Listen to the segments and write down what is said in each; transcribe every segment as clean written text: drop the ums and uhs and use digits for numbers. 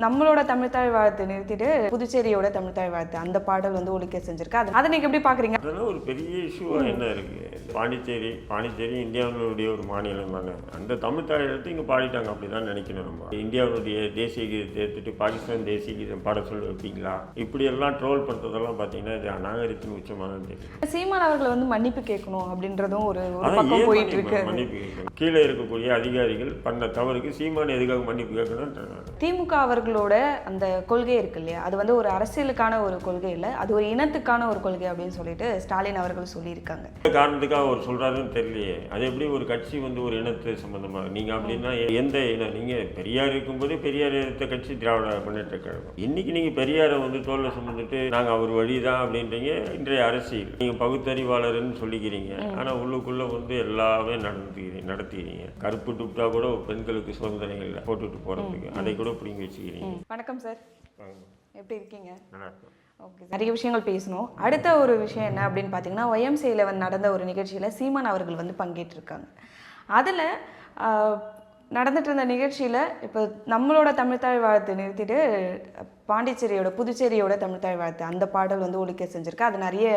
நம்மளோட தமிழ்த்தாய் வாழ்த்து நிறுத்திட்டு புதுச்சேரியோட தமிழ்த்தாய் வாழ்த்து அந்த பாடல் வந்து ஒலிக்க செஞ்சிருக்கு. அதை நீங்க எப்படி பாக்குறீங்க? அதெல்லாம் ஒரு பெரிய இஷ்யூவா என்ன இருக்கு? பாண்டிச்சேரி இந்தியாவினுடைய ஒரு மாநிலம் தானே. அந்த தமிழ்த்தாய் எழுத்து இங்கே பாடிட்டாங்க, அப்படிதான் நினைக்கணும். நம்ம இந்தியாவுடைய தேசிய கீதத்தை எடுத்துட்டு பாகிஸ்தான் தேசிய கீதம் பாட சொல்ல வைப்பீங்களா? இப்படி எல்லாம் ட்ரோல் பண்றதெல்லாம் பார்த்தீங்கன்னா இது அநாகரிகத்தின் உச்சமாக தான் தெரியும். சீமான் அவர்களை வந்து மன்னிப்பு கேட்கணும் அப்படின்றதும் ஒரு பக்கம் போயிட்டு இருக்கு. மன்னிப்பு கேட்கணும். கீழே இருக்கக்கூடிய அதிகாரிகள் பண்ண தவறுக்கு சீமான் எதுக்காக மன்னிப்பு கேட்கணும்? திமுக அவர்களோட அந்த கொள்கை இருக்கு இல்லையா, அது வந்து ஒரு அரசியலுக்கான ஒரு கொள்கை இல்லை, அது ஒரு இனத்துக்கான ஒரு கொள்கை அப்படின்னு சொல்லிட்டு ஸ்டாலின் அவர்கள் சொல்லியிருக்காங்க. காரணத்துக்காக அவர் சொல்றாருன்னு தெரியலையே. அது எப்படி ஒரு கட்சி வந்து ஒரு இனத்து சம்பந்தமாக? நீங்க அப்படின்னா எந்த இனம்? நீங்க பெரியார் இருக்கும்போது பெரியார் எடுத்த கட்சி திராவிட முன்னேற்ற கழகம். இன்னைக்கு நீங்க பெரியாரை வந்து தோல்ல சுமந்துட்டு நாங்க அவர் வழிதான் அப்படின்றீங்க. இன்றைய அரசியல் நீங்க பகுத்தறிவாளர்னு சொல்லிக்கிறீங்க, ஆனா உள்ளுக்குள்ள வந்து எல்லாமே நடத்துகிறீங்க. கருப்பு டுப்டா கூட பெண்களுக்கு சுதந்திரம் இல்லை போட்டுட்டு போறதுக்கு, அதை கூட பிடிங்கி வச்சுக்கிறீங்க. வணக்கம் சார், எப்படி இருக்கீங்க? நல்லா இருக்கும். ஓகே, நிறைய விஷயங்கள் பேசணும். அடுத்த ஒரு விஷயம் என்ன அப்படின்னு பார்த்தீங்கன்னா, YMCA நடந்த ஒரு நிகழ்ச்சியில் சீமான் அவர்கள் வந்து பங்கேற்றிருக்காங்க. அதில் நடந்துட்டு இருந்த நிகழ்ச்சியில் இப்போ நம்மளோட தமிழ்த்தாய் வாழ்த்து நிறுத்திட்டு புதுச்சேரியோட தமிழ்த்தாய் வாழ்த்து அந்த பாடல் வந்து ஒலிக்க செஞ்சுருக்கு. அது நிறைய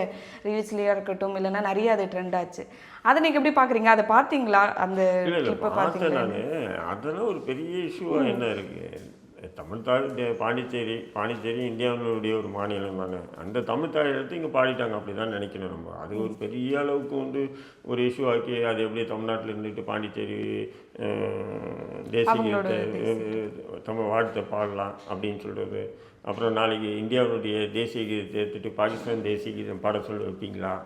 ரீல்ஸ்லேயே இருக்கட்டும், இல்லைன்னா நிறைய அது ட்ரெண்ட் ஆச்சு. அதை நீங்கள் எப்படி பார்க்குறீங்க? அதை பார்த்தீங்களா? அந்த கிளிப்பை பார்த்தீங்களா? அதெல்லாம் ஒரு பெரிய இஷ்யூவா என்ன இருக்குது? தமிழ்த்தாய் பாண்டிச்சேரி இந்தியாவினுடைய ஒரு மாநிலம் தானே. அந்த தமிழ்த்தாய் எடுத்து இங்கே பாடிட்டாங்க, அப்படி தான் நினைக்கணும். நம்ம அது ஒரு பெரிய அளவுக்கு வந்து ஒரு இஷ்யூ ஆக்கி அது எப்படி தமிழ்நாட்டில் இருந்துட்டு பாண்டிச்சேரி தேசிய தமிழ் வாழ்த்தை பாடலாம் அப்படின்னு சொல்கிறது. அப்புறம் நாளைக்கு இந்தியாவினுடைய தேசிய கீதத்தை எடுத்துட்டு பாகிஸ்தான் தேசிய கீதம் பாட சொல்ல வைப்பீங்களா?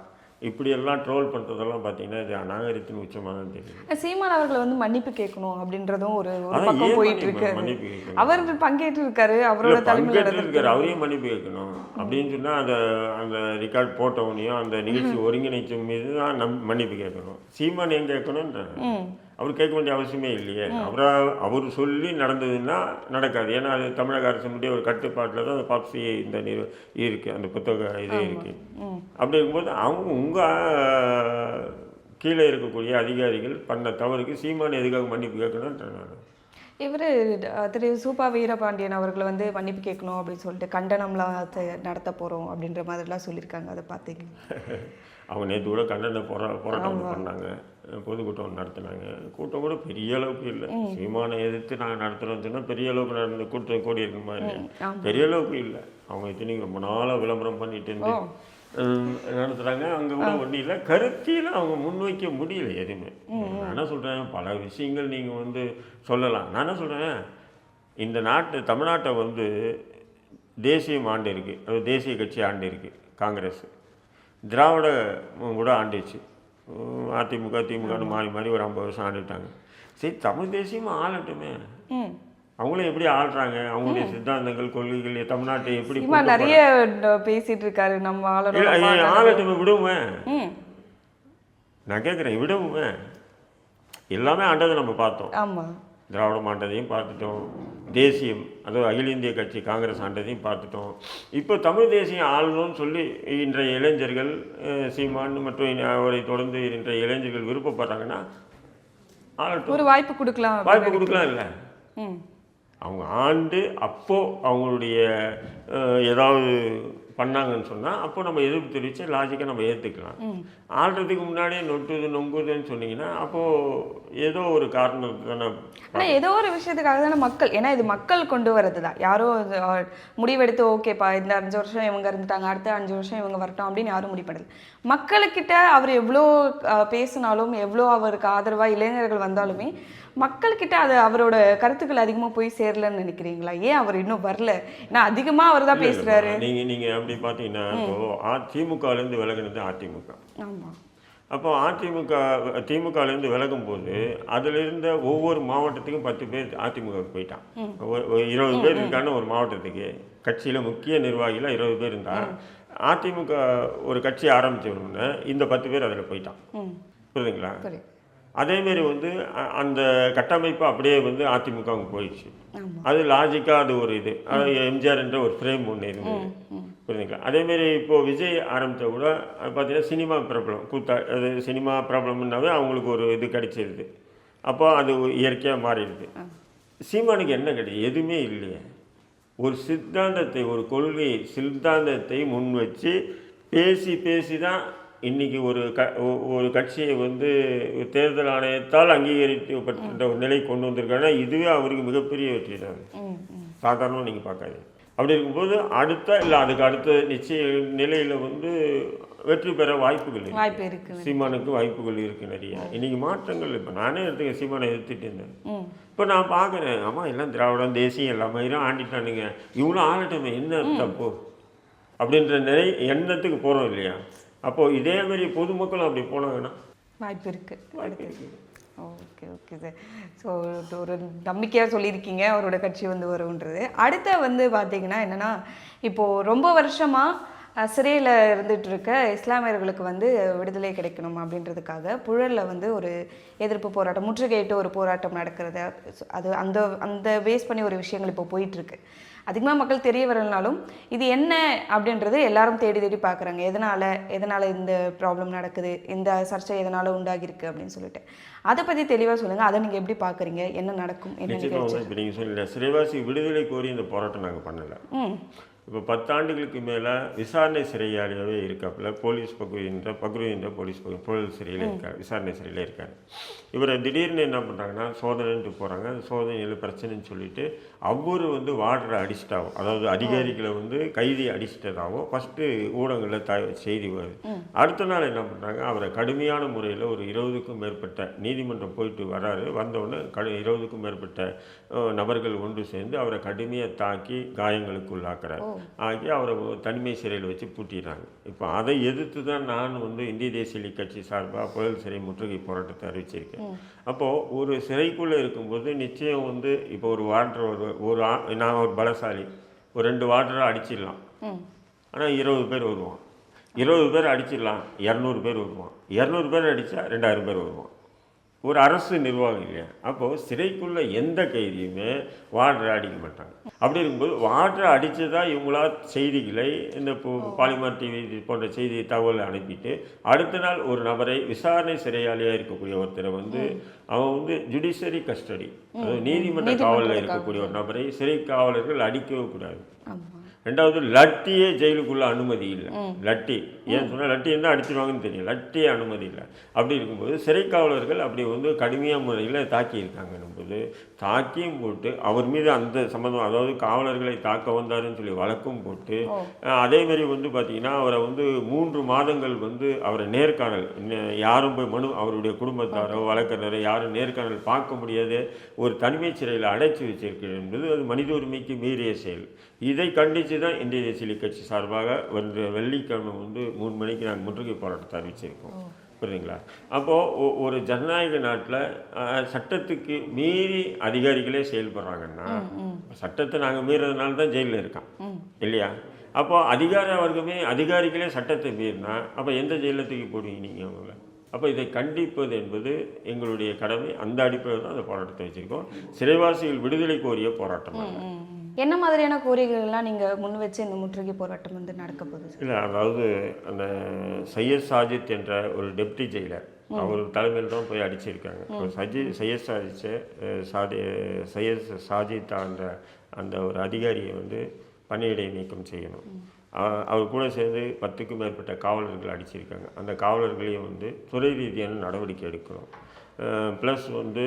இப்படியெல்லாம் ட்ரோல் பண்ணுறதெல்லாம் பார்த்தீங்கன்னா இது அநாகரிகத்தின் உச்சமாக தான் தெரியும். சீமான் அவர்களை வந்து மன்னிப்பு கேட்கணும் அப்படின்றதும் ஒரு பக்கம் போயிட்டு இருக்கு. அவர் பங்கேற்று இருக்காரு, அவரோட தலைமையில் இருக்காரு, அவரையும் மன்னிப்பு கேட்கணும் அப்படின்னு சொன்னால் அந்த ரெக்கார்ட் போட்டவனையும் அந்த நிகழ்ச்சி ஒருங்கிணைச்ச மீது தான் மன்னிப்பு கேட்கணும். சீமான் ஏன் கேட்கணுன்ற அவர் கேட்க வேண்டிய அவசியமே இல்லையே. அவர் சொல்லி நடந்ததுன்னா நடக்காது. ஏன்னா அது தமிழக அரசுடைய ஒரு கட்டுப்பாட்டில் தான் அந்த பாப்சி இந்த இருக்குது, அந்த புத்தக இது இருக்குது. அப்படி இருக்கும்போது அவங்க உங்கள் கீழே இருக்கக்கூடிய அதிகாரிகள் பண்ண தவறுக்கு சீமான் எதுக்காக மன்னிப்பு கேட்கணும்ன்ற இவர் திரு சூப்பா வீரபாண்டியன் அவர்களை வந்து மன்னிப்பு கேட்கணும் அப்படின்னு சொல்லிட்டு கண்டனம்லாம் நடத்த போகிறோம் அப்படின்ற மாதிரிலாம் சொல்லியிருக்காங்க. அதை பார்த்தீங்க? அவங்க நேற்று கூட கண்டன போராட்டம் பண்ணாங்க, பொதுக்கூட்டம் நடத்தினாங்க. கூட்டம் கூட பெரிய அளவுக்கு இல்லை. சீமானை எதிர்த்து நாங்கள் நடத்துகிறோம்னு சொன்னால் பெரிய அளவுக்கு நடந்த கூட்டம் கூடி இருக்க மாதிரி பெரிய அளவுக்கு இல்லை. அவங்க இத்தனைக்கு ரொம்ப நாளாக விளம்பரம் பண்ணிட்டு இருந்து நடத்துகிறாங்க. அங்கே கூட ஒன்றும் இல்லை, கருத்தியில் அவங்க முன்வைக்க முடியல எதுவுமே. நான் என்ன சொல்கிறேன், பல விஷயங்கள் நீங்கள் வந்து சொல்லலாம். நான் என்ன சொல்கிறேன், இந்த தமிழ்நாட்டை வந்து தேசியம் ஆண்டு இருக்குது, அது தேசிய கட்சி ஆண்டு இருக்குது காங்கிரஸ். திராவிட கூட ஆண்டுச்சு, அதிமுக திமுகன்னு மாறி ஒரு 50 வருஷம் ஆண்டுட்டாங்க. சரி, தமிழ் தேசியமும் ஆளட்டுமே. அவங்களும் எப்படி ஆள்றாங்க, அவங்களுடைய சித்தாந்தங்கள் கொள்கைகள் தமிழ்நாட்டை எப்படி நிறைய பேசிட்டு இருக்காரு. நம்ம ஆளட்டுமே, விடுவேன். நான் கேட்குறேன், விடுவேன். எல்லாமே ஆண்டதை நம்ம பார்த்தோம். ஆமாம், திராவிடம் ஆண்டதையும் பார்த்துட்டோம், தேசியம் அதாவது அகில இந்திய கட்சி காங்கிரஸ் ஆண்டதையும் பார்த்துட்டோம். இப்போ தமிழ் தேசியம் ஆளணும்னு சொல்லி இன்றைய இளைஞர்கள் சீமான் மற்றும் அவரை தொடர்ந்து இன்றைய இளைஞர்கள் விருப்பப்படுறாங்கன்னா ஆளட்டும், ஒரு வாய்ப்பு கொடுக்கலாம் இல்லை. அவங்க ஆண்டு அப்போது அவங்களுடைய ஏதாவது பண்ணாங்கன்னு சொன்னால் அப்போ நம்ம எதிர்ப்பு தெரிவித்து லாஜிக்காக நம்ம ஏற்றுக்கலாம். ஆள்றதுக்கு முன்னாடியே நொங்குதுன்னு சொன்னீங்கன்னா அப்போது ஏதோ ஒரு காரணம் தானே. ஆனால் ஏதோ ஒரு விஷயத்துக்காக தானே மக்கள், ஏன்னா இது மக்கள் கொண்டு வரது தான். யாரும் முடிவெடுத்து ஓகேப்பா இந்த 5 வருஷம் இவங்க இருந்துட்டாங்க, அடுத்த 5 வருஷம் இவங்க வரட்டும் அப்படின்னு யாரும் முடிப்படலை. மக்களுக்கிட்ட அவர் எவ்வளோ பேசினாலும், எவ்வளோ அவருக்கு ஆதரவாக இளைஞர்கள் வந்தாலுமே மக்கள்கிட்ட அது அவரோட கருத்துக்கள் அதிகமாக போய் சேரலன்னு நினைக்கிறீங்களா? ஏன் அவர் இன்னும் வரல? ஏன்னா அதிகமாக அவர் தான் பேசுகிறாரு. நீங்கள் அப்படி பார்த்தீங்கன்னா இப்போ திமுகலேருந்து விலகினது அதிமுக. ஆமாம். அப்போ திமுகலேருந்து விலகும் போது அதில் இருந்த ஒவ்வொரு மாவட்டத்துக்கும் 10 பேர் அதிமுகவுக்கு போயிட்டான். 20 பேர் இருக்கான்னு ஒரு மாவட்டத்துக்கு கட்சியில் முக்கிய நிர்வாகிகள் 20 பேர் இருந்தால் அதிமுக ஒரு கட்சி ஆரம்பிச்சவங்க இந்த 10 பேர் அதில் போயிட்டான். புரியுதுங்களா? அதேமாரி வந்து அந்த கட்டமைப்பு அப்படியே வந்து அதிமுகவுக்கு போயிடுச்சு. அது லாஜிக்காக அது ஒரு இது, அது எம்ஜிஆர் என்ற ஒரு ஃப்ரேம் ஒன்று இருந்தது. புரியுதுங்களா? அதேமாரி இப்போது விஜய் ஆரம்பித்த கூட அது பார்த்தீங்கன்னா சினிமா ப்ராப்ளம் அது சினிமா ப்ராப்ளம்னாவே அவங்களுக்கு ஒரு இது கிடைச்சிருது. அப்போ அது இயற்கையாக மாறிடுது. சீமானுக்கு என்ன கிடையாது? எதுவுமே இல்லையே. ஒரு சித்தாந்தத்தை, ஒரு கொள்கை சித்தாந்தத்தை முன் வச்சு பேசி தான் இன்றைக்கி ஒரு கட்சியை வந்து தேர்தல் ஆணையத்தால் அங்கீகரிக்கப்பட்ட ஒரு நிலை கொண்டு வந்திருக்காங்கன்னா இதுவே அவருக்கு மிகப்பெரிய வெற்றி தான். சாதாரணமாக நீங்கள் பார்க்காது. அப்படி இருக்கும்போது அதுக்கு அடுத்த நிச்சய நிலையில் வந்து வெற்றி பெற வாய்ப்புகள் இருக்கு. சீமானுக்கு வாய்ப்புகள் இருக்குது நிறைய. இன்றைக்கி மாற்றங்கள் இப்போ நானே எடுத்துக்க சீமானை எடுத்துகிட்டு இருந்தேன். இப்போ நான் பார்க்குறேன், ஆமாம் எல்லாம் திராவிடம் தேசியம் எல்லா மாதிரியும் ஆண்டிட்டானுங்க, இவ்வளோ ஆளட்டமே என்ன தப்பு அப்படின்ற எண்ணத்துக்கு போகிறோம் இல்லையா? அப்போது இதே மாதிரி பொதுமக்களும் அப்படி போனாங்கன்னா வாய்ப்பு இருக்குது. Okay sir. ஸோ ஒரு நம்பிக்கையாக சொல்லியிருக்கீங்க அவரோட கட்சி வந்து வரும்ன்றது. அடுத்த வந்து பார்த்தீங்கன்னா என்னென்னா, இப்போது ரொம்ப வருஷமாக சிறையில் இருந்துகிட்டு இருக்க இஸ்லாமியர்களுக்கு வந்து விடுதலை கிடைக்கணும் அப்படின்றதுக்காக புழலில் வந்து ஒரு எதிர்ப்பு போராட்டம், முற்றுகையிட்டு ஒரு போராட்டம் நடக்கிறது. அது அந்த பேஸ் பண்ணி ஒரு விஷயங்கள் இப்போ போயிட்டுருக்கு. அதிகமாக மக்கள் தெரிய வரலனாலும் இது என்ன அப்படின்றது எல்லாரும் தேடி பார்க்குறாங்க. எதனால் இந்த ப்ராப்ளம் நடக்குது, இந்த சர்ச்சை எதனால் உண்டாகிருக்கு அப்படின்னு சொல்லிட்டு அதை பற்றி தெளிவாக சொல்லுங்கள். அதை நீங்கள் எப்படி பார்க்குறீங்க, என்ன நடக்கும்? என்ன இப்போ நீங்கள் சொல்லல, சிறைவாசி விடுதலை கோரி இந்த போராட்டம் நாங்கள் பண்ணலை. இப்போ 10 ஆண்டுகளுக்கு மேலே விசாரணை சிறையாளியாகவே இருக்காப்புல போலீஸ் பக்ருவின்ற போலீஸ் புழல் சிறையில் இருக்கார், விசாரணை சிறையில் இருக்கார். இவரை திடீர்னு என்ன பண்ணுறாங்கன்னா சோதனைன்ட்டு போகிறாங்க. அந்த சோதனையில் பிரச்சனைன்னு சொல்லிட்டு அவரு வந்து வார்டரை அடிச்சிட்டாவும், அதாவது அதிகாரிகளை வந்து கைதி அடிச்சிட்டதாகவும் ஃபஸ்ட்டு ஊடகங்களில் செய்தி வருது. அடுத்த நாள் என்ன பண்ணுறாங்க, அவரை கடுமையான முறையில் ஒரு 20க்கும் மேற்பட்ட நீதிமன்றம் போயிட்டு வராரு. வந்தவுடனே 20க்கும் மேற்பட்ட நபர்கள் ஒன்று சேர்ந்து அவரை கடுமையாக தாக்கி காயங்களுக்கு உள்ளாக்குறாரு. ஆகி அவரை தனிமை சிறையில் வச்சு பூட்டிடுறாங்க. இப்போ அதை எதிர்த்து தான் நான் வந்து இந்திய தேசிய கட்சி சார்பாக புழல் சிறை முற்றுகை போராட்டத்தை அறிவிச்சிருக்கேன். அப்போது ஒரு சிறைக்குள்ளே இருக்கும்போது நிச்சயம் வந்து இப்போ ஒரு வார்டர் நான் ஒரு பலசாலி, ஒரு 2 வார்டரை அடிச்சிடலாம். ஆனால் 20 பேர் வருவான். 20 பேர் அடிச்சிடலாம், 200 பேர் வருவான். 200 பேர் அடித்தா 2000 பேர் வருவான். ஒரு அரசு நிர்வாகம் இல்லையா? அப்போது சிறைக்குள்ளே எந்த கைதியுமே வார்டரை அடிக்க மாட்டாங்க. அப்படி இருக்கும்போது வார்டரை அடித்ததாக இவங்களா செய்திகளை இந்த பாலிமர் டிவி போன்ற செய்தி தகவலை அனுப்பிட்டு அடுத்த நாள் ஒரு நபரை விசாரணை சிறையாளியாக இருக்கக்கூடிய ஒருத்தரை வந்து அவன் வந்து ஜுடிஷியரி கஸ்டடி, அதாவது நீதிமன்ற காவலில் இருக்கக்கூடிய ஒரு நபரை சிறை காவலர்கள் அடிக்கவே கூடாது. ரெண்டாவது லட்டியே ஜெயிலுக்குள்ளே அனுமதி இல்லை. லட்டி ஏன் சொன்னால் லட்டி என்ன அடிச்சிருவாங்கன்னு தெரியும், லட்டியே அனுமதி இல்லை. அப்படி இருக்கும்போது சிறை காவலர்கள் அப்படி வந்து கடுமையான முறையில் தாக்கியிருக்காங்கன்னும்போது தாக்கியும் போட்டு அவர் மீது அந்த சம்மந்தம், அதாவது காவலர்களை தாக்க வந்தாருன்னு சொல்லி வழக்கும் போட்டு அதேமாரி வந்து பார்த்திங்கன்னா அவரை வந்து 3 மாதங்கள் வந்து அவரை நேர்காணல் யாரும் போய் அவருடைய குடும்பத்தாரோ வழக்கறிஞரோ யாரும் நேர்காணல் பார்க்க முடியாது ஒரு தனிமை சிறையில் அடைச்சி வச்சிருக்கிறது என்பது அது மனித உரிமைக்கு மீறிய செயல். இதை கண்டித்து தான் இந்திய தேசிய கட்சி சார்பாக வெள்ளிக்கிழமை வந்து 3 மணிக்கு நாங்கள் முற்றுகை போராட்டத்தை அறிவிச்சிருக்கோம். புரியுதுங்களா? அப்போது ஒரு ஜனநாயக நாட்டில் சட்டத்துக்கு மீறி அதிகாரிகளே செயல்படுறாங்கன்னா சட்டத்தை நாங்கள் மீறதுனால தான் ஜெயிலில் இருக்கான் இல்லையா? அப்போது அதிகாரிகளே சட்டத்தை மீறினா அப்போ எந்த ஜெயிலில் தூக்கி போடுவீங்க நீங்கள் அவங்கள? அப்போ இதை கண்டிப்பது என்பது எங்களுடைய கடமை. அந்த அடிப்படையில் தான் அந்த போராட்டத்தை வச்சுருக்கோம். சிறைவாசிகள் விடுதலை கோரிய போராட்டம். என்ன மாதிரியான கோரிக்கைகள்லாம் நீங்கள் முன் வச்சு இந்த முற்றுகை போராட்டம் வந்து நடக்க போகுது? இல்லை, அதாவது அந்த சையத் சாஜித் என்ற ஒரு டெப்டி ஜெயிலர் அவர் தலைமையில் தான் போய் அடிச்சிருக்காங்க. சையத் சாஜித் அந்த ஒரு அதிகாரியை வந்து பணியிடை நீக்கம் செய்யணும். அவர் கூட சேர்ந்து 10க்கும் மேற்பட்ட காவலர்கள் அடிச்சிருக்காங்க. அந்த காவலர்களையும் வந்து துறை ரீதியான நடவடிக்கை எடுக்கணும். ப்ளஸ் வந்து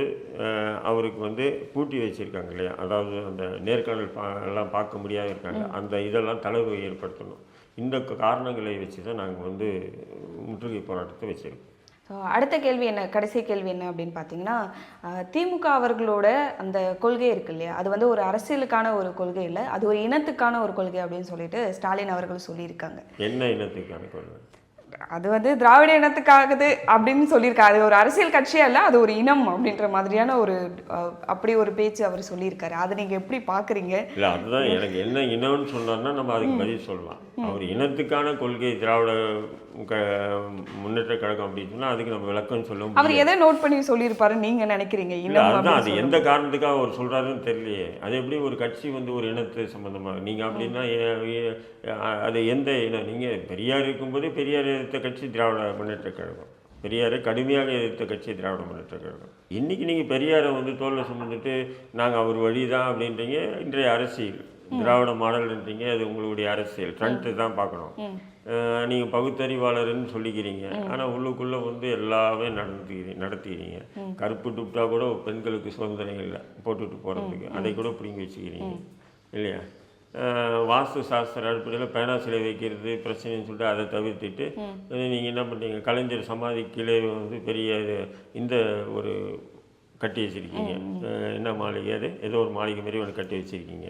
அவருக்கு வந்து பூட்டி வச்சுருக்காங்க இல்லையா, அதாவது அந்த நேர்காணல் எல்லாம் பார்க்க முடியாத இருக்காங்க, அந்த இதெல்லாம் தளர்வு ஏற்படுத்தணும். இந்த காரணங்களை வச்சு தான் நாங்கள் வந்து முற்றுகை போராட்டத்தை வச்சுருக்கோம். ஸோ அடுத்த கேள்வி என்ன, கடைசி கேள்வி என்ன அப்படின்னு பார்த்தீங்கன்னா, திமுக அவர்களோட அந்த கொள்கை இருக்கு இல்லையா, அது வந்து ஒரு அரசியலுக்கான ஒரு கொள்கை இல்லை, அது ஒரு இனத்துக்கான ஒரு கொள்கை அப்படின்னு சொல்லிட்டு ஸ்டாலின் அவர்கள் சொல்லியிருக்காங்க. என்ன இனத்துக்கான கொள்கை? அது வந்து திராவிட இனத்துக்காகுது அப்படின்னு சொல்லியிருக்காரு. அது ஒரு அரசியல் கட்சியா இல்லை, அது ஒரு இனம் அப்படின்ற மாதிரியான ஒரு அப்படி ஒரு பேச்சு அவர் சொல்லியிருக்காரு. அதை நீங்கள் எப்படி பார்க்குறீங்க? இல்லை, அதுதான் எனக்கு என்ன இனம்னு சொன்னார்னா நம்ம அதுக்கு பதில் சொல்லலாம். அவர் இனத்துக்கான கொள்கை திராவிட முன்னேற்ற கழகம் அப்படின்னு சொன்னால் அதுக்கு நம்ம விளக்கம் சொல்ல முடியும். அவர் எதை நோட் பண்ணி சொல்லியிருப்பாரு நீங்கள் நினைக்கிறீங்க? அதுதான், அது எந்த காரணத்துக்காக அவர் சொல்கிறாருன்னு தெரியலையே. அது எப்படி ஒரு கட்சி வந்து ஒரு இனத்து சம்மந்தமாக நீங்கள் அப்படின்னா அது எந்த இனம்? நீங்கள் பெரியார் இருக்கும்போதே பெரியார் எதிர்த்த கட்சி திராவிட முன்னேற்ற கழகம், பெரியாரை கடுமையாக எதிர்த்த கட்சி திராவிட முன்னேற்ற கழகம். இன்றைக்கி நீங்கள் பெரியாரை வந்து தோளில் சுமந்துட்டு நாங்கள் அவர் வழி தான் அப்படின்றீங்க. இன்றைய அரசியல் திராவிட மாடல்ன்றீங்க, அது உங்களுடைய அரசியல் ஃப்ரண்ட்டு தான் பார்க்கணும். நீங்கள் பகுத்தறிவாளர்னு சொல்லிக்கிறீங்க, ஆனால் உள்ளுக்குள்ளே வந்து எல்லாமே நடத்துகிறீங்க. கருப்பு துப்டா கூட பெண்களுக்கு சுதந்திரம் இல்லை போட்டுட்டு போகிறதுக்கு, அதை கூட பிடிங்கி வச்சுக்கிறீங்க இல்லையா? வாஸ்து சாஸ்திர அடிப்படையில் பேனா சிலை வைக்கிறது பிரச்சனைன்னு சொல்லிட்டு அதை தவிர்த்துட்டு நீங்கள் என்ன பண்ணுறீங்க, கலைஞர் சமாதி கீழே வந்து பெரிய இந்த ஒரு கட்டி வச்சுருக்கீங்க. என்ன மாளிகை அது, ஏதோ ஒரு மாளிகை மாரி ஒன்று கட்டி வச்சுருக்கீங்க.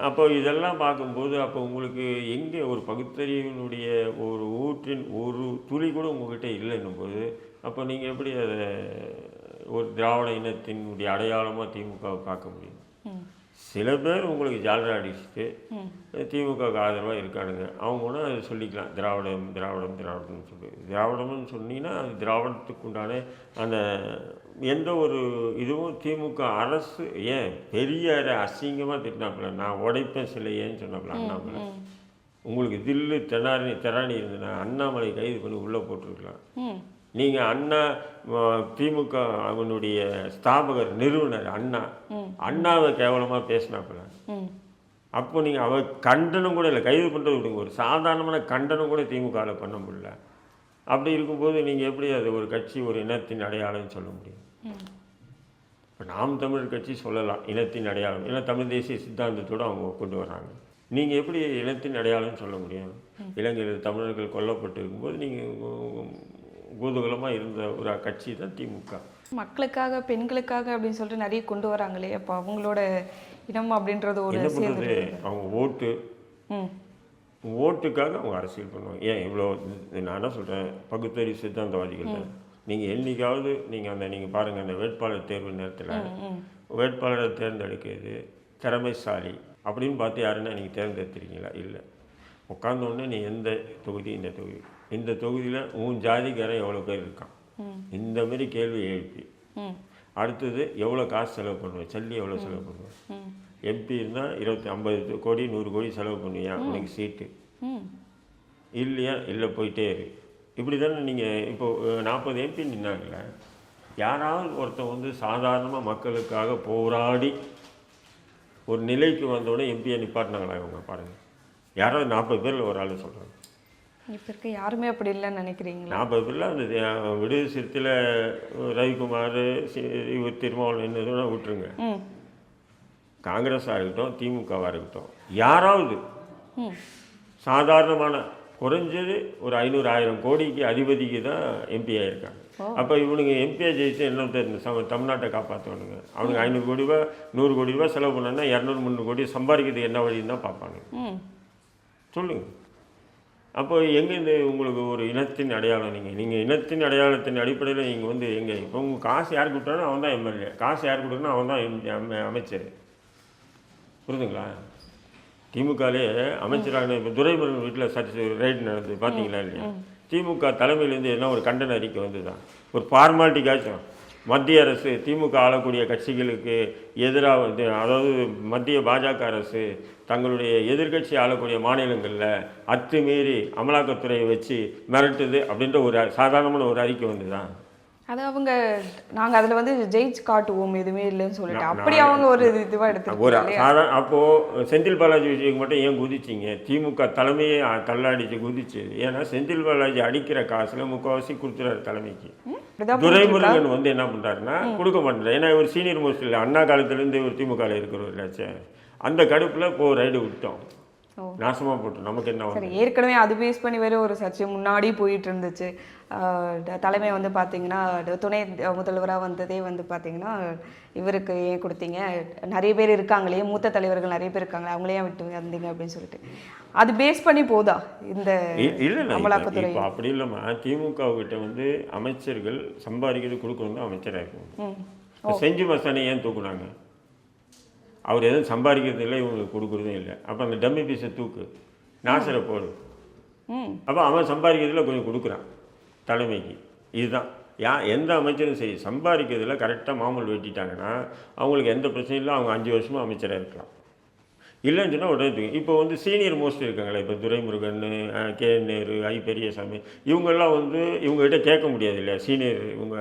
அப்போ இதெல்லாம் பார்க்கும்போது அப்போ உங்களுக்கு எங்கே ஒரு பகுத்தறிவினுடைய ஒரு ஊற்றின் ஒரு துளி கூட உங்கள்கிட்ட இல்லைன்னும் போது அப்போ நீங்கள் எப்படி அதை ஒரு திராவிட இனத்தினுடைய அடையாளமாக திமுகவை பார்க்க முடியும்? சில பேர் உங்களுக்கு ஜாலரா அடிச்சுட்டு திமுகவுக்கு ஆதரவாக இருக்கானுங்க, அவங்க கூட அதை சொல்லிக்கலாம் திராவிடம் திராவிடம் திராவிடம்னு சொல்லி. திராவிடம்னு சொன்னீங்கன்னா அது திராவிடத்துக்கு உண்டான அந்த எந்த ஒரு இதுவும் திமுக அரசு ஏன் பெரியாரை அசிங்கமாக திட்டினாப்புல, நான் உடைப்பேன் சிலையேன்னு சொன்னாப்புல அண்ணாமலை. உங்களுக்கு தில்லு தெராணி இருந்ததுன்னா அண்ணாமலை கைது பண்ணி உள்ளே போட்டிருக்கலாம். நீங்கள் அண்ணா திமுக அவனுடைய ஸ்தாபகர் நிறுவனர் அண்ணாவை கேவலமாக பேசினாப்புல. அப்போ நீங்கள் அவ கண்டனம் கூட இல்லை, கைது பண்ணுறது விடுங்க, ஒரு சாதாரணமான கண்டனம் கூட திமுகவில் பண்ண முடியல. அப்படி இருக்கும்போது நீங்கள் எப்படி அது ஒரு கட்சி ஒரு இனத்தின் அடையாளம்னு சொல்ல முடியும்? இப்போ நாம் தமிழர் கட்சி சொல்லலாம் இனத்தின் அடையாளம், ஏன்னா தமிழ் தேசிய சித்தாந்தத்தோடு அவங்க கொண்டு வராங்க. நீங்கள் எப்படி இனத்தின் அடையாளம்னு சொல்ல முடியும்? இலங்கையில் தமிழர்கள் கொல்லப்பட்டு இருக்கும்போது நீங்கள் குதூகலமாக இருந்த ஒரு கட்சி தான் திமுக. மக்களுக்காக பெண்களுக்காக அப்படின்னு சொல்லிட்டு நிறைய கொண்டு வராங்களே, அப்போ அவங்களோட இனம் அப்படின்றது ஒரு என்ன பண்ணுறது, அவங்க ஓட்டுக்காக அவங்க அரசியல் பண்ணுவாங்க. ஏன் இவ்வளோ நான் என்ன சொல்கிறேன், பகுத்தறிவு சித்தாந்தவாதிகள் நீங்கள் என்னைக்காவது நீங்கள் பாருங்கள், அந்த வேட்பாளர் தேர்வு நேரத்தில் வேட்பாளரை தேர்ந்தெடுக்கிறது திறமைசாலி அப்படின்னு பார்த்து யாருன்னா நீங்கள் தேர்ந்தெடுத்துருக்கீங்களா? இல்லை. உட்காந்தோடனே நீ எந்த தொகுதி, இந்த தொகுதியில் உன் ஜாதிக்காரன் எவ்வளோ பேர் இருக்கான், இந்த மாதிரி கேள்வி எழுப்பி அடுத்தது எவ்வளோ காசு செலவு பண்ணுவேன், சல்லி எவ்வளோ செலவு பண்ணுவேன், எம்பி இருந்தால் 50 கோடி 100 கோடி செலவு பண்ணுவியா உனக்கு சீட்டு இல்லையா? இல்லை போயிட்டே இரு. இப்படி தானே நீங்கள் இப்போது 40 எம்பி நின்னாங்கல்ல, யாராவது ஒருத்தன் வந்து சாதாரணமாக மக்களுக்காக போராடி ஒரு நிலைக்கு வந்தோடனே எம்பியை நிப்பாட்டினாங்களா? இவங்க பாருங்கள், யாராவது 40 பேரில் ஒரு ஆள் சொல்கிறாங்க. இப்போ இருக்க யாருமே அப்படி இல்லைன்னு நினைக்கிறீங்களா? 40 பேரில் அந்த விடுதலை சிறுத்தையில் ரவிக்குமார் திருமாவளவன் என்னதுன்னா விட்டுருங்க, காங்கிரஸாக இருக்கட்டும் திமுகவாக இருக்கட்டும், யாராவது சாதாரணமான குறைஞ்சது ஒரு 500-1000 கோடிக்கு அதிபதிக்கு தான் எம்பி ஆகிருக்காங்க. அப்போ இவனுங்க எம்பியாக ஜெயிச்சு என்ன தமிழ்நாட்டை காப்பாற்றணுங்க. அவனுக்கு 500 கோடி ரூபா 100 கோடி ரூபா செலவு பண்ணோன்னா 200-300 கோடி சம்பாதிக்கிறதுக்கு என்ன வழின்னு தான் பார்ப்பாங்க. சொல்லுங்கள். அப்போ எங்கேருந்து உங்களுக்கு ஒரு இனத்தின் அடையாளம்? நீங்கள் இனத்தின் அடையாளத்தின் அடிப்படையில் நீங்கள் வந்து எங்கே இப்போ உங்கள் காசு யாருக்கு விட்டானோ அவன் தான் எம்எல்ஏ, காசு யாருக்கு விட்டானோ அவன் தான் அமைச்சர். புரியுதுங்களா? திமுகலே அமைச்சராக இப்போ துரைமுருகன் வீட்டில் சர்ச்சை ரைடு நடந்தது பார்த்தீங்களா இல்லையா? திமுக தலைமையிலேருந்து என்ன ஒரு கண்டன அறிக்கை வந்து தான் ஒரு ஃபார்மாலிட்டிக்காச்சும் மத்திய அரசு திமுக ஆளக்கூடிய கட்சிகளுக்கு எதிராக வந்து, அதாவது மத்திய பாஜக அரசு தங்களுடைய எதிர்கட்சி ஆளக்கூடிய மாநிலங்களில் அத்துமீறி அமலாக்கத்துறையை வச்சு மிரட்டுது அப்படின்ற ஒரு சாதாரணமான ஒரு அறிக்கை வந்து தான். அது அவங்க நாங்கள் அதில் வந்து ஜெயிச்சு காட்டுவோம் எதுவுமே இல்லைன்னு சொல்லிட்டு அப்படி அவங்க ஒரு இதுவாக எடுத்து ஒரு சாதாரண. அப்போது செந்தில் பாலாஜி விஷயத்துக்கு மட்டும் ஏன் குதிச்சிங்க? திமுக தலைமையை தள்ளாடிச்சு குதிச்சு. ஏன்னா செந்தில் பாலாஜி அடிக்கிற காசில் முக்கால்வாசி கொடுத்துறாரு தலைமைக்கு. துரைமுருகன் வந்து என்ன பண்ணுறாருன்னா கொடுக்க மாட்டேறாரு. ஏன்னா ஒரு சீனியர் மோஸ்ட் இல்லை, அண்ணா காலத்துலேருந்து ஒரு திமுகவில் இருக்கிறவர்களாச்சே. அந்த கடுப்பில் இப்போது ரைடு விட்டோம், நாசமாக போட்டோம். நமக்கு என்ன சரி, ஏற்கனவே அது பேஸ் பண்ணி வேறு ஒரு சர்ச்சை முன்னாடி போயிட்டு இருந்துச்சு. தலைமை வந்து பார்த்தீங்கன்னா துணை முதல்வராக வந்ததே வந்து பார்த்தீங்கன்னா இவருக்கு ஏன் கொடுத்தீங்க, நிறைய பேர் இருக்காங்களே மூத்த தலைவர்கள் நிறைய பேர் இருக்காங்களே அவங்களே ஏன் விட்டு வந்தீங்க அப்படின்னு சொல்லிட்டு அது பேஸ் பண்ணி போதா இந்த அமலாக்கத்துறை? அப்படி இல்லைம்மா, திமுக கிட்ட வந்து அமைச்சர்கள் சம்பாதிக்கிறது கொடுக்கணும் தான் அமைச்சராக இருக்கும். செஞ்சு மசானி ஏன் தூக்குனாங்க? அவர் எதுவும் சம்பாதிக்கிறது இல்லை, இவங்களுக்கு கொடுக்குறதும் இல்லை. அப்போ அந்த டம்மி பீஸை தூக்கு, நாசரை போடு. அப்போ அவன் சம்பாதிக்கிறதுல கொஞ்சம் கொடுக்குறான் தலைமைக்கு. இதுதான் எந்த அமைச்சரும் சரி, சம்பாதிக்கிறதுல கரெக்டாக மாமூல் வெட்டிட்டாங்கன்னா அவங்களுக்கு எந்த பிரச்சனையும் இல்லை, அவங்க 5 வருஷமாக அமைச்சராக இருக்கலாம். இல்லைன்னு சொன்னால் உடனே இப்போ வந்து சீனியர் மோஸ்ட் இருக்காங்களே, இப்போ துரைமுருகன், கே நேரு, பெரியசாமி, இவங்கெல்லாம் வந்து இவங்ககிட்ட கேட்க முடியாது இல்லையா? சீனியர் இவங்க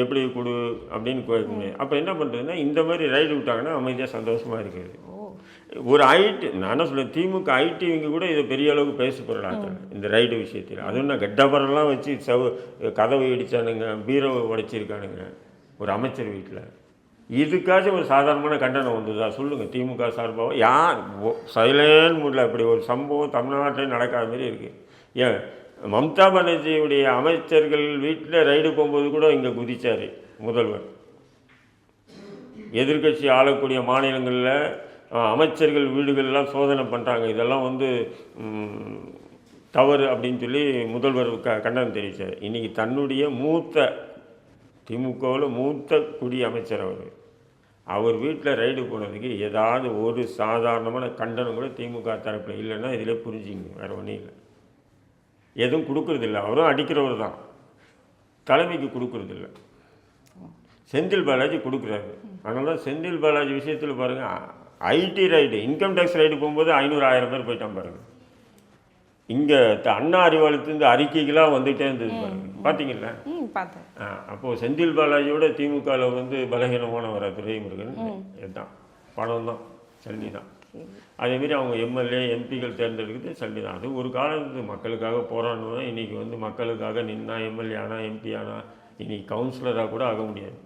எப்படி கொடு அப்படின்னு கேட்க முடியாது. அப்போ என்ன பண்ணுறதுன்னா இந்த மாதிரி ரைடு விட்டாங்கன்னா அமைதியாக சந்தோஷமாக இருக்குது. ஒரு ஐடி நான் என்ன சொல்லுவேன், திமுக ஐடி இவங்க கூட இதை பெரிய அளவுக்கு பேச போகிறாங்க இந்த ரைடு விஷயத்தில். அதுவும் நான் கெட்டபரெல்லாம் வச்சு கதவை இடித்தானுங்க, பீரோவை உடைச்சிருக்கானுங்க ஒரு அமைச்சர் வீட்டில். இதுக்காச்சும் ஒரு சாதாரணமான கண்டனம் வந்ததா சொல்லுங்கள் திமுக சார்பாக? யார் சைலண்ட் மூடில் அப்படி ஒரு சம்பவம் தமிழ்நாட்டில் நடக்காத மாதிரி இருக்குது. ஏன் மம்தா பானர்ஜியுடைய அமைச்சர்கள் வீட்டில் ரைடு போகும்போது கூட இங்கே குதிச்சார் முதல்வர். எதிர்கட்சி ஆளக்கூடிய மாநிலங்களில் அமைச்சர்கள் வீடுகள்லாம் சோதனை பண்ணுறாங்க, இதெல்லாம் வந்து தவறு அப்படின்னு சொல்லி முதல்வர் கண்டனம் தெரிவித்தார். இன்றைக்கி தன்னுடைய திமுகவில் மூத்த குடி அமைச்சர் அவர் வீட்டில் ரைடு போனதுக்கு ஏதாவது ஒரு சாதாரணமான கண்டனம் கூட திமுக தரப்பில் இல்லைன்னா இதில் புரிஞ்சுங்க. வேறு ஒன்றும் இல்லை, எதுவும் கொடுக்குறதில்ல. அவரும் அடிக்கிறவர் தான், தலைமைக்கு கொடுக்குறதில்ல. செந்தில் பாலாஜி கொடுக்குறாரு. அதனால தான் செந்தில் பாலாஜி விஷயத்தில் பாருங்கள், IT raid income tax raid போகும்போது 500-1000 பேர் போயிட்டான் பாருங்கள். இங்கே அண்ணா அறிவாலயத்துலேருந்து அறிக்கைகளாக வந்துகிட்டே இருந்தது பாருங்கள், பார்த்தீங்களா? பார்த்தேன். அப்போது செந்தில் பாலாஜியோட திமுகவில் வந்து பலகீனமானவர துரைமுருகன் இதுதான், பணம் தான், சல்லி தான். அதேமாரி அவங்க எம்எல்ஏ எம்பிகள் தேர்ந்தெடுக்கிறது சல்லி தான். அது ஒரு காலத்து மக்களுக்காக போராடணும். இன்றைக்கி வந்து மக்களுக்காக நின்னா எம்எல்ஏ ஆனால் எம்பி ஆனால் இன்றைக்கி கவுன்சிலராக கூட ஆக முடியாது.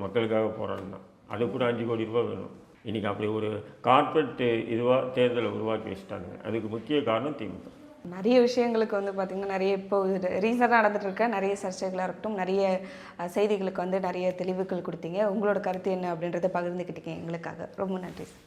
மக்களுக்காக போராடணும். அது கூட 5 கோடி ரூபா வேணும். இன்றைக்கி அப்படி ஒரு கார்ப்பரேட் இதுவாக தேர்தலை உருவாக்கி வச்சுட்டாங்க. அதுக்கு முக்கிய காரணம் திமுக. நிறைய விஷயங்களுக்கு வந்து பார்த்திங்கன்னா நிறைய இப்போ ரீசெண்டாக நடந்துட்டு இருக்க நிறைய சர்ச்சைகளாக இருக்கட்டும், நிறைய செய்திகளுக்கு வந்து நிறைய தெளிவுகள் கொடுத்தீங்க. உங்களோட கருத்து என்ன அப்படின்றத பகிர்ந்துக்கிட்டீங்க எங்களுக்காக. ரொம்ப நன்றி சார்.